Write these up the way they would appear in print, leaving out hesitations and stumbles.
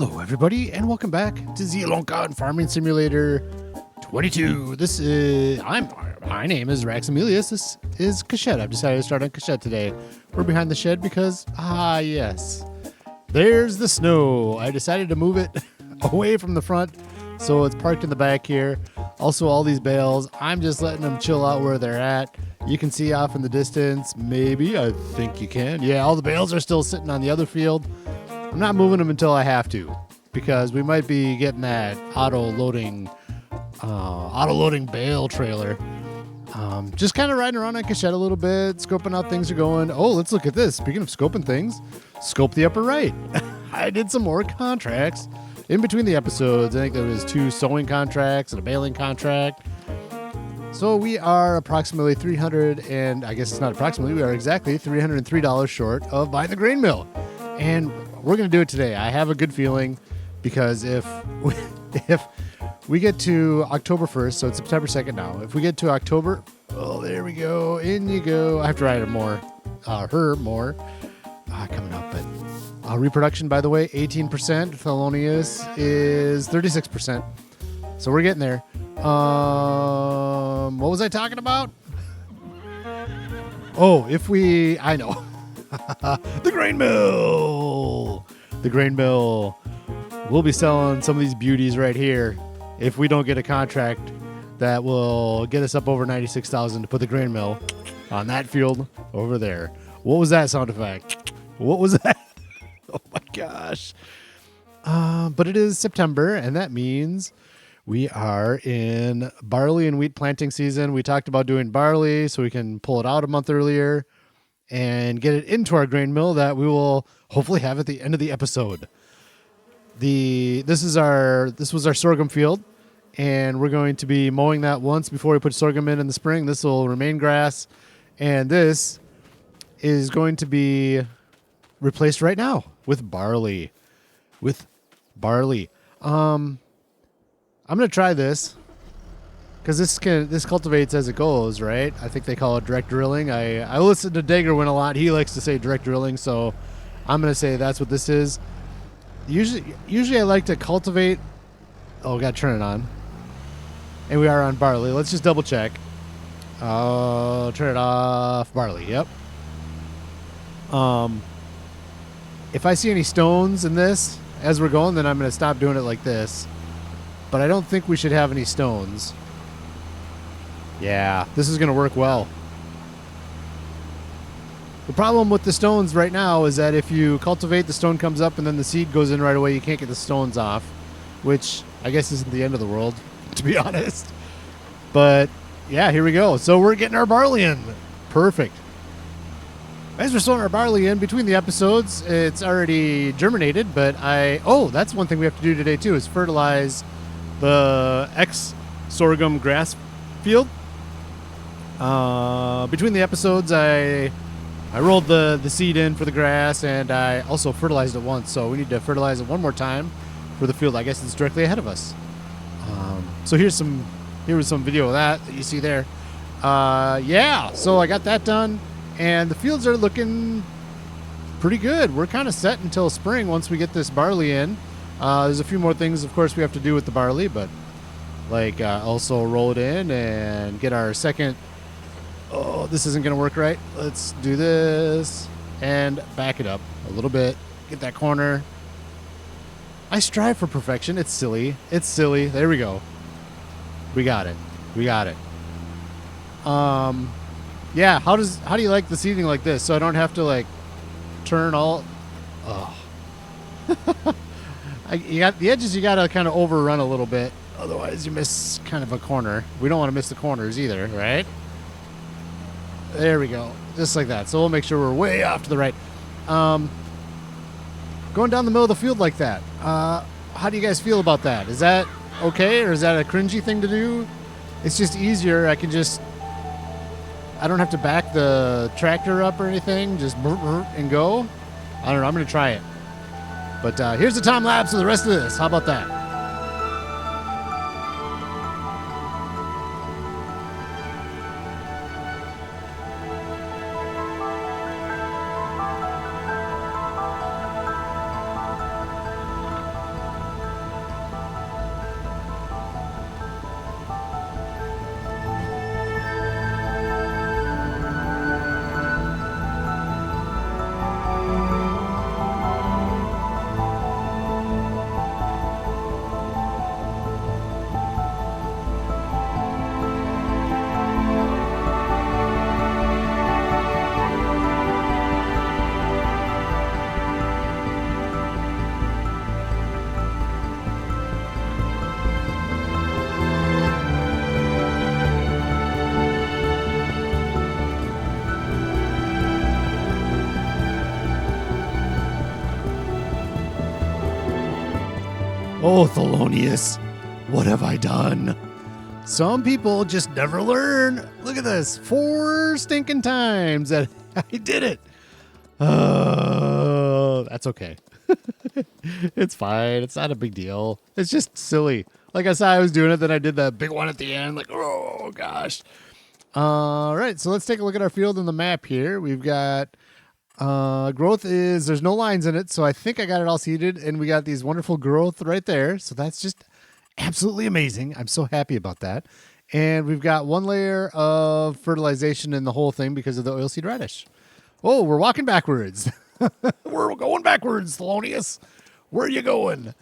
Hello, everybody, and welcome back to Zielonka and Farming Simulator 22. My name is Rax Emilius. This is Cachette. I've decided to start on Cachette today. We're behind the shed because, yes, there's the snow. I decided to move it away from the front, so it's parked in the back here. Also, all these bales, I'm just letting them chill out where they're at. You can see off in the distance, maybe, I think you can. Yeah, all the bales are still sitting on the other field. I'm not moving them until I have to, because we might be getting that auto-loading bale trailer. Just kind of riding around on Cachette a little bit, scoping out things are going. Oh, let's look at this. Speaking of scoping things, scope the upper right. I did some more contracts in between the episodes. I think there was 2 sewing contracts and a baling contract. So we are approximately we are exactly $303 short of buying the grain mill. And we're going to do it today. I have a good feeling because if we get to October 1st, so it's September 2nd now. If we get to October, oh, there we go. In you go. I have to write her more. Coming up. But reproduction, by the way, 18%. Thelonious is 36%. So we're getting there. What was I talking about? Oh, I know. The grain mill. The grain mill. We'll be selling some of these beauties right here if we don't get a contract that will get us up over 96,000 to put the grain mill on that field over there. What was that sound effect? What was that? Oh my gosh. But it is September, and that means we are in barley and wheat planting season. We talked about doing barley so we can pull it out a month earlier and get it into our grain mill that we will hopefully have at the end of the episode. This was our sorghum field, and we're going to be mowing that once before we put sorghum in the spring. This will remain grass, and this is going to be replaced right now with barley. I'm going to try this because this cultivates as it goes, right? I think they call it direct drilling. I listen to Dagerwin a lot. He likes to say direct drilling, so I'm going to say that's what this is. Usually I like to cultivate. Oh, got to turn it on. And we are on barley. Let's just double check. Turn it off. Barley, yep. If I see any stones in this as we're going, then I'm going to stop doing it like this. But I don't think we should have any stones. Yeah, this is going to work well. The problem with the stones right now is that if you cultivate, the stone comes up and then the seed goes in right away, you can't get the stones off, which I guess isn't the end of the world, to be honest. But yeah, here we go. So we're getting our barley in. Perfect. As we're sowing our barley in between the episodes, it's already germinated, but that's one thing we have to do today too, is fertilize the sorghum grass field. Between the episodes, I rolled the seed in for the grass, and I also fertilized it once, so we need to fertilize it one more time for the field. I guess it's directly ahead of us. So here was some video of that you see there. So I got that done, and the fields are looking pretty good. We're kind of set until spring once we get this barley in. There's a few more things, of course, we have to do with the barley, but also roll it in and get our second. Oh, this isn't going to work right. Let's do this and back it up a little bit. Get that corner. I strive for perfection. It's silly. There we go. We got it. Yeah. How do you like the seeding like this? So I don't have to turn all. Oh. You got the edges. You got to kind of overrun a little bit. Otherwise, you miss kind of a corner. We don't want to miss the corners either, right? There we go. Just like that. So we'll make sure we're way off to the right. Going down the middle of the field like that. How do you guys feel about that? Is that okay, or is that a cringy thing to do? It's just easier. I don't have to back the tractor up or anything. Just and go. I don't know. I'm going to try it. But here's the time lapse of the rest of this. How about that? Oh, Thelonious, what have I done? Some people just never learn. Look at this. 4 stinking times that I did it. That's okay. It's fine. It's not a big deal. It's just silly. Like I said, I was doing it, then I did that big one at the end. Like, oh, gosh. All right, so let's take a look at our field on the map here. We've got growth there's no lines in it, so I think I got it all seeded, and we got these wonderful growth right there. So that's just absolutely amazing. I'm so happy about that. And we've got 1 layer of fertilization in the whole thing because of the oilseed radish. Oh, we're walking backwards. We're going backwards, Thelonious. Where are you going?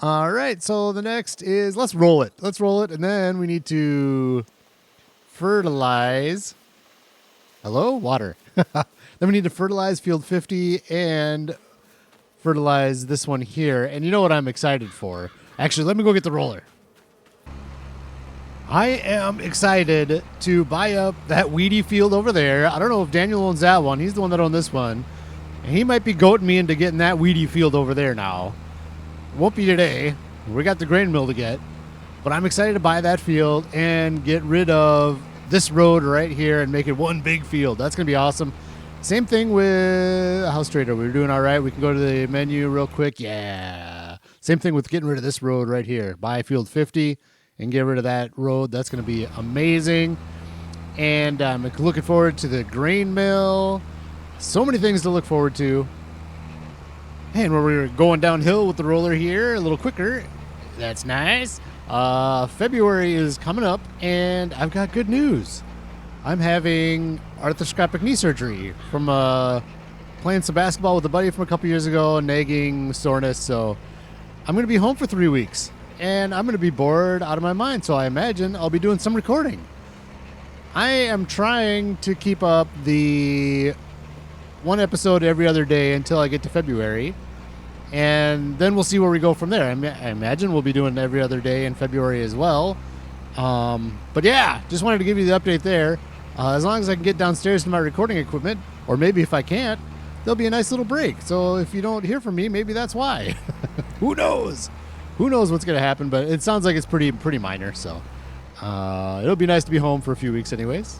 All right, so the next is let's roll it. Let's roll it, and then we need to fertilize. Hello? Water. Then we need to fertilize field 50 and fertilize this one here. And you know what I'm excited for? Actually, let me go get the roller. I am excited to buy up that weedy field over there. I don't know if Daniel owns that one. He's the one that owns this one. And he might be goating me into getting that weedy field over there now. Won't be today. We got the grain mill to get. But I'm excited to buy that field and get rid of this road right here and make it one big field. That's going to be awesome. Same thing with House Trader. We were doing all right. We can go to the menu real quick. Yeah. Same thing with getting rid of this road right here. Buy field 50 and get rid of that road. That's going to be amazing. And I'm looking forward to the grain mill. So many things to look forward to. And we're going downhill with the roller here a little quicker. That's nice. February is coming up, and I've got good news. I'm having arthroscopic knee surgery from playing some basketball with a buddy from a couple years ago, nagging soreness. So I'm going to be home for 3 weeks, and I'm going to be bored out of my mind. So I imagine I'll be doing some recording. I am trying to keep up the 1 episode every other day until I get to February. And then we'll see where we go from there. I imagine we'll be doing every other day in February as well. But yeah, just wanted to give you the update there. As long as I can get downstairs to my recording equipment, or maybe if I can't, there'll be a nice little break. So if you don't hear from me, maybe that's why. Who knows? Who knows what's going to happen, but it sounds like it's pretty minor. So it'll be nice to be home for a few weeks anyways.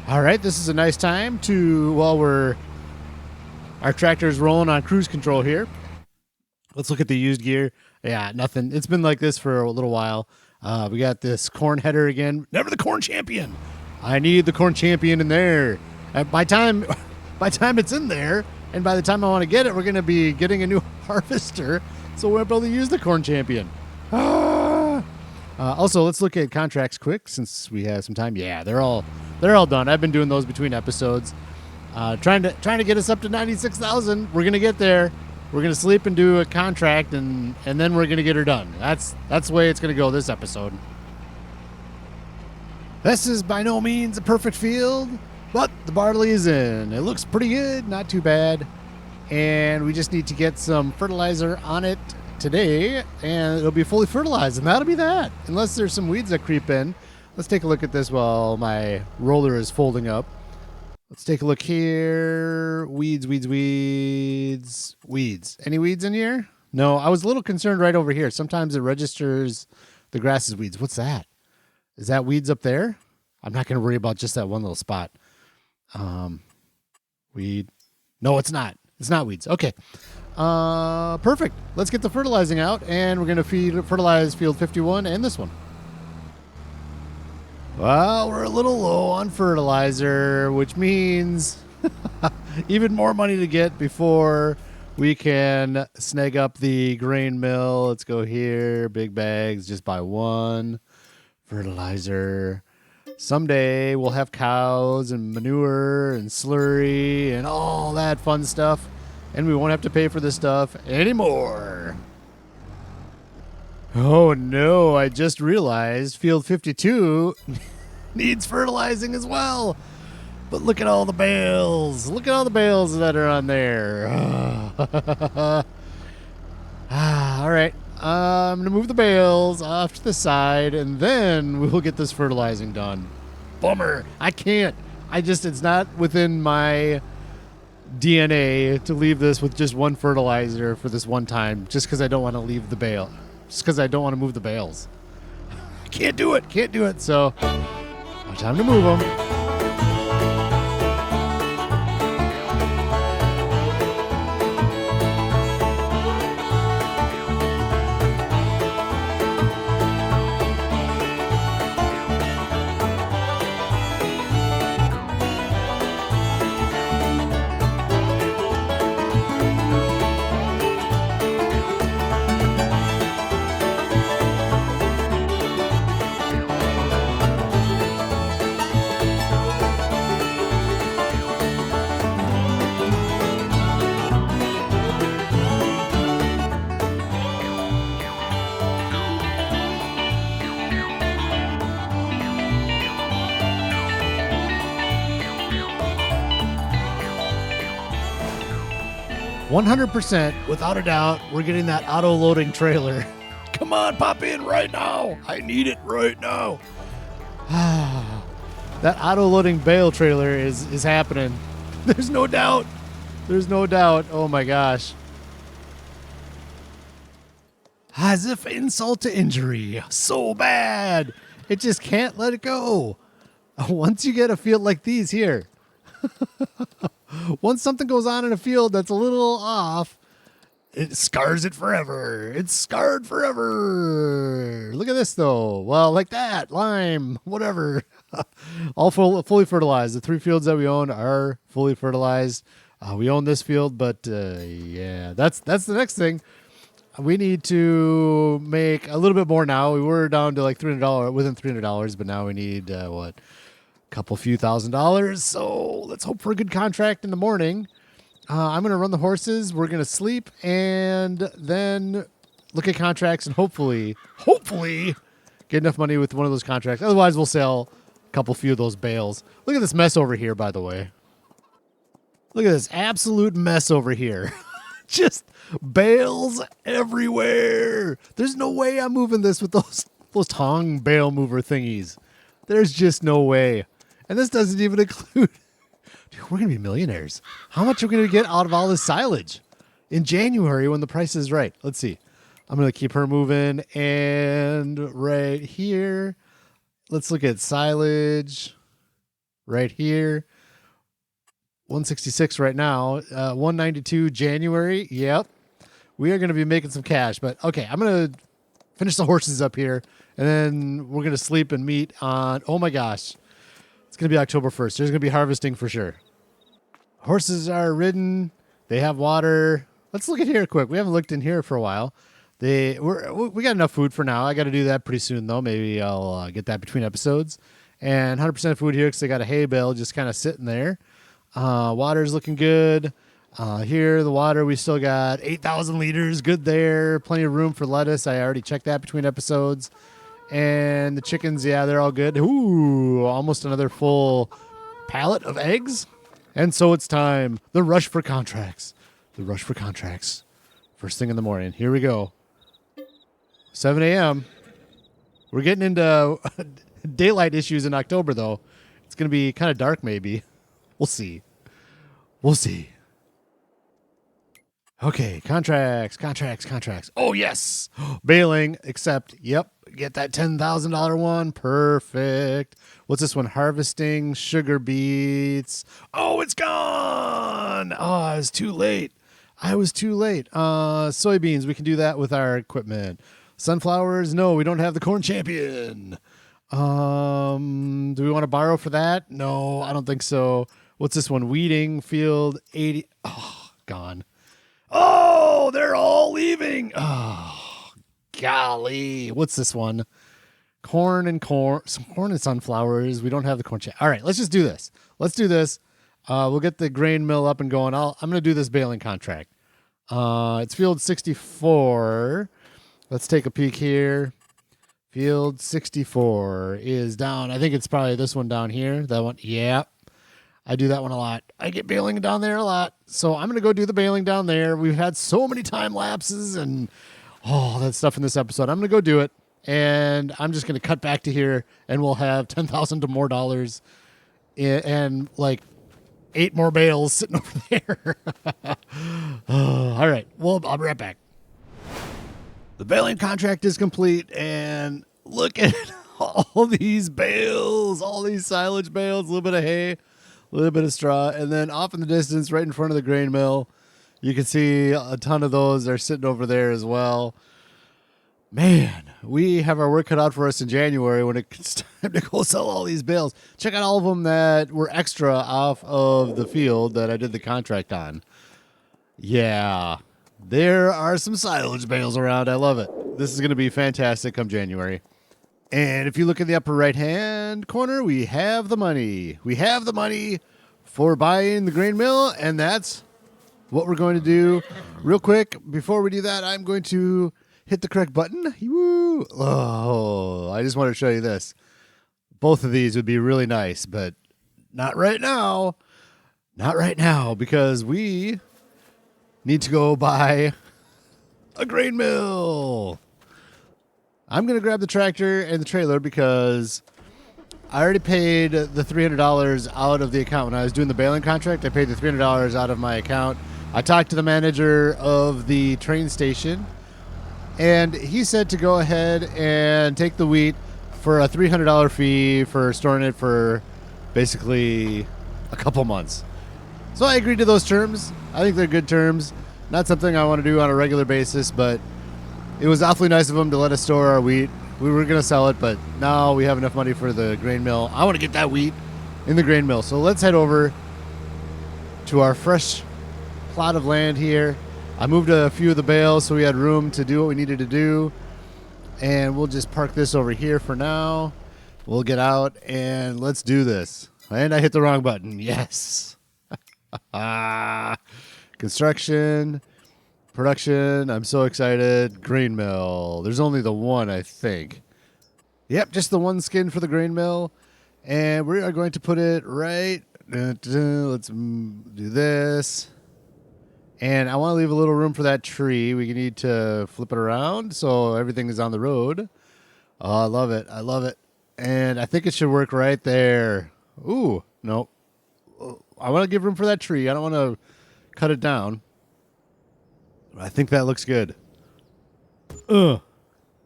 All right, this is a nice time to, while our tractor's rolling on cruise control here. Let's look at the used gear. Yeah, nothing. It's been like this for a little while. We got this corn header again. Never the corn champion. I need the corn champion in there. By time it's in there, and by the time I want to get it, we're going to be getting a new harvester, so we'll be able to use the corn champion. Also, let's look at contracts quick since we have some time. Yeah, they're all done. I've been doing those between episodes. Trying to get us up to 96,000. We're gonna get there. We're gonna sleep and do a contract, and then we're gonna get her done. That's the way it's gonna go this episode. This is by no means a perfect field, but the barley is in. It looks pretty good, not too bad, and we just need to get some fertilizer on it today, and it'll be fully fertilized, and that'll be that. Unless there's some weeds that creep in. Let's take a look at this while my roller is folding up. Let's take a look here. Weeds. Any weeds in here? No, I was a little concerned right over here. Sometimes it registers the grass as weeds. What's that? Is that weeds up there? I'm not going to worry about just that one little spot. Weed. No, it's not. It's not weeds. Okay. Perfect. Let's get the fertilizing out, and we're going to fertilize field 51 and this one. Well, we're a little low on fertilizer, which means even more money to get before we can snag up the grain mill. Let's go here. Big bags, just buy 1. Fertilizer. Someday we'll have cows and manure and slurry and all that fun stuff, and we won't have to pay for this stuff anymore. Oh no, I just realized field 52 needs fertilizing as well. But look at all the bales. Look at all the bales that are on there. All right. I'm going to move the bales off to the side, and then we'll get this fertilizing done. Bummer. I can't. It's not within my DNA to leave this with just one fertilizer for this one time, just because I don't want to leave the bale, just because I don't want to move the bales. Can't do it. So, time to move them. 100%, without a doubt, we're getting that auto-loading trailer. Come on, pop in right now. I need it right now. That auto-loading bale trailer is happening. There's no doubt. Oh my gosh. As if insult to injury. So bad. It just can't let it go. Once you get a field like these here. Once something goes on in a field that's a little off, it scars it forever. It's scarred forever. Look at this, though. Well, like that. Lime. Whatever. All fully fertilized. The 3 fields that we own are fully fertilized. We own this field, but yeah, that's the next thing. We need to make a little bit more now. We were down to like $300, within $300, but now we need, couple few $1,000s. So let's hope for a good contract in the morning. I'm going to run the horses. We're going to sleep and then look at contracts and hopefully get enough money with one of those contracts. Otherwise, we'll sell a few of those bales. Look at this mess over here, by the way. Look at this absolute mess over here. Just bales everywhere. There's no way I'm moving this with those tong bale mover thingies. There's just no way. And this doesn't even include... Dude, we're going to be millionaires. How much are we going to get out of all this silage in January when the price is right? Let's see. I'm going to keep her moving. And right here, let's look at silage right here. 166 right now. 192 January. Yep. We are going to be making some cash. But okay, I'm going to finish the horses up here. And then we're going to sleep and meet on... Oh my gosh. It's going to be October 1st. There's going to be harvesting for sure. Horses are ridden. They have water. Let's look at here quick. We haven't looked in here for a while. We got enough food for now. I got to do that pretty soon, though. Maybe I'll get that between episodes. And 100% food here because they got a hay bale just kind of sitting there. Water's looking good. Here, the water, we still got 8,000 liters. Good there. Plenty of room for lettuce. I already checked that between episodes. And the chickens, yeah, they're all good. Ooh, almost another full pallet of eggs. And so it's time. The rush for contracts. First thing in the morning. Here we go. 7 a.m. We're getting into daylight issues in October, though. It's going to be kind of dark, maybe. We'll see. Okay, contracts. Oh, yes. Baling, except, yep, get that $10,000 one. Perfect. What's this one? Harvesting, sugar beets. Oh, it's gone. Oh, I was too late. Soybeans, we can do that with our equipment. Sunflowers, no, we don't have the corn champion. Do we want to borrow for that? No, I don't think so. What's this one? Weeding, field, 80. Oh, gone. Oh, they're all leaving. Oh, golly. What's this one? Corn and sunflowers. We don't have the corn. All right, let's just do this. We'll get the grain mill up and going. I'm going to do this baling contract. It's field 64. Let's take a peek here. Field 64 is down. I think it's probably this one down here. That one. Yeah. I do that one a lot. I get baling down there a lot. So I'm going to go do the baling down there. We've had so many time lapses and all that stuff in this episode. I'm going to go do it. And I'm just going to cut back to here and we'll have $10,000 to more dollars. And like 8 more bales sitting over there. All right. Well, I'll be right back. The baling contract is complete, and look at all these bales, all these silage bales, a little bit of hay, a little bit of straw, and then off in the distance, right in front of the grain mill, you can see a ton of those are sitting over there as well. Man, we have our work cut out for us in January when it's time to go sell all these bales. Check out all of them that were extra off of the field that I did the contract on. Yeah, there are some silage bales around. I love it. This is going to be fantastic come January. And if you look in the upper right-hand corner, we have the money. We have the money for buying the grain mill, and that's what we're going to do. Real quick, before we do that, I'm going to hit the correct button. Woo! Oh, I just want to show you this. Both of these would be really nice, but not right now. Not right now, because we need to go buy a grain mill. I'm going to grab the tractor and the trailer because I already paid the $300 out of the account. When I was doing the baling contract, I paid the $300 out of my account. I talked to the manager of the train station, and he said to go ahead and take the wheat for a $300 fee for storing it for basically a couple months. So I agreed to those terms. I think they're good terms. Not something I want to do on a regular basis, but it was awfully nice of him to let us store our wheat. We were going to sell it, but now we have enough money for the grain mill. I want to get that wheat in the grain mill. So let's head over to our fresh plot of land here. I moved a few of the bales so we had room to do what we needed to do. And we'll just park this over here for now. We'll get out and let's do this. And I hit the wrong button. Yes. Construction. Production, I'm so excited. Grain mill. There's only the one, I think. Yep, just the one skin for the grain mill. And we are going to put it right. Let's do this. And I want to leave a little room for that tree. We need to flip it around so everything is on the road. Oh, I love it. I love it. And I think it should work right there. Ooh, no. I want to give room for that tree. I don't want to cut it down. I think that looks good.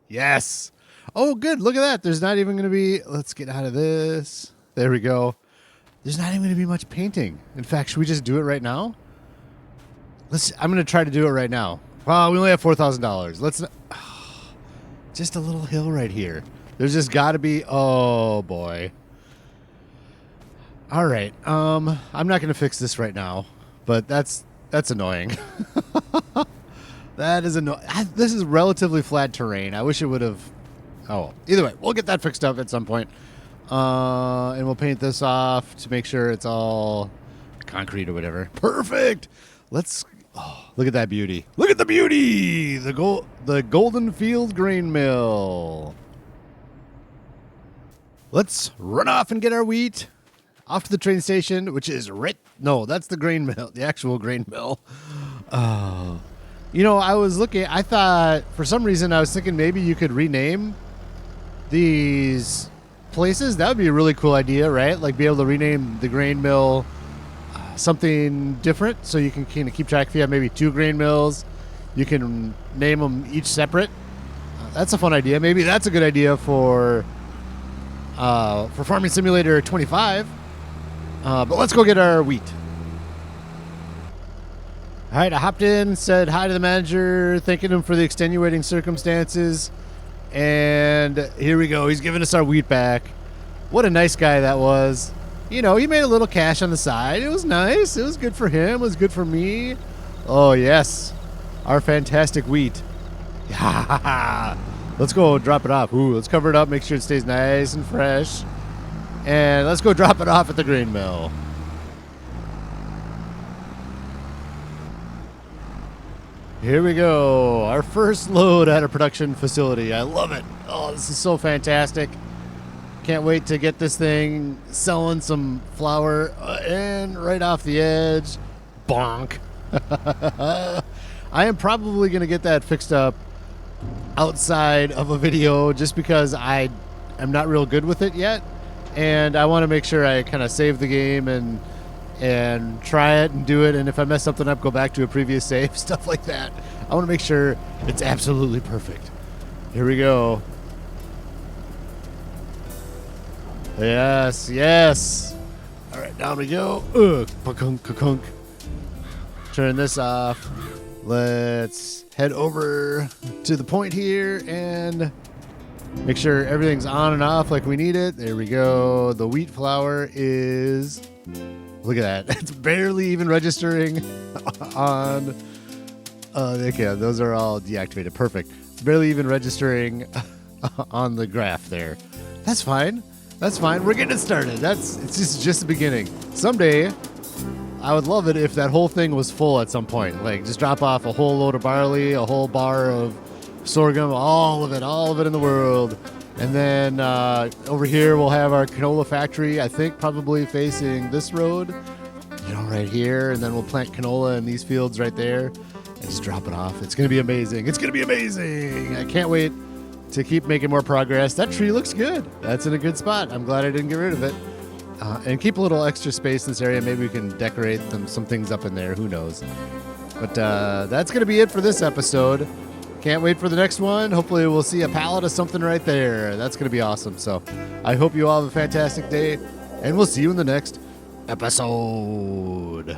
Yes. Oh, good. Look at that. There's not even going to be... Let's get out of this. There we go. There's not even going to be much painting. In fact, should we just do it right now? I'm going to try to do it right now. Well, we only have $4,000. Let's... just a little hill right here. There's just got to be... Oh, boy. All right. I'm not going to fix this right now, but that's annoying. That is annoying. This is relatively flat terrain. I wish it would have... Oh, either way, we'll get that fixed up at some point. And we'll paint this off to make sure it's all concrete or whatever. Perfect. Let's... Oh, look at that beauty. Look at the beauty! The Golden Field Grain Mill. Let's run off and get our wheat. Off to the train station, which is right... No, that's the grain mill. The actual grain mill. Oh... You know, I was looking, I thought, for some reason, I was thinking maybe you could rename these places. That would be a really cool idea, right? Like, be able to rename the grain mill something different so you can kind of keep track. If you have maybe 2 grain mills, you can name them each separate. That's a fun idea. Maybe that's a good idea for Farming Simulator 25. But let's go get our wheat. All right, I hopped in, said hi to the manager, thanking him for the extenuating circumstances, and here we go. He's giving us our wheat back. What a nice guy that was. You know, he made a little cash on the side. It was nice. It was good for him. It was good for me. Oh, yes. Our fantastic wheat. Let's go drop it off. Ooh, let's cover it up, make sure it stays nice and fresh. And let's go drop it off at the grain mill. Here we go. Our first load at a production facility. I love it. Oh, this is so fantastic. Can't wait to get this thing selling some flour and right off the edge. Bonk. I am probably going to get that fixed up outside of a video just because I am not real good with it yet. And I want to make sure I kind of save the game and and try it and do it. And if I mess something up, go back to a previous save, stuff like that. I want to make sure it's absolutely perfect. Here we go. Yes, yes. All right, down we go. Ka-kunk. Turn this off. Let's head over to the point here and make sure everything's on and off like we need it. There we go. The wheat flour is... Look at that. It's barely even registering on... okay, those are all deactivated. Perfect. It's barely even registering on the graph there. That's fine. That's fine. We're getting it started. It's just the beginning. Someday, I would love it if that whole thing was full at some point. Like, just drop off a whole load of barley, a whole bar of sorghum, all of it in the world. And then over here, we'll have our canola factory, I think probably facing this road, right here. And then we'll plant canola in these fields right there and just drop it off. It's going to be amazing. It's going to be amazing. I can't wait to keep making more progress. That tree looks good. That's in a good spot. I'm glad I didn't get rid of it. And keep a little extra space in this area. Maybe we can decorate some things up in there. Who knows? But that's going to be it for this episode. Can't wait for the next one. Hopefully we'll see a pallet of something right there. That's going to be awesome. So I hope you all have a fantastic day, and we'll see you in the next episode.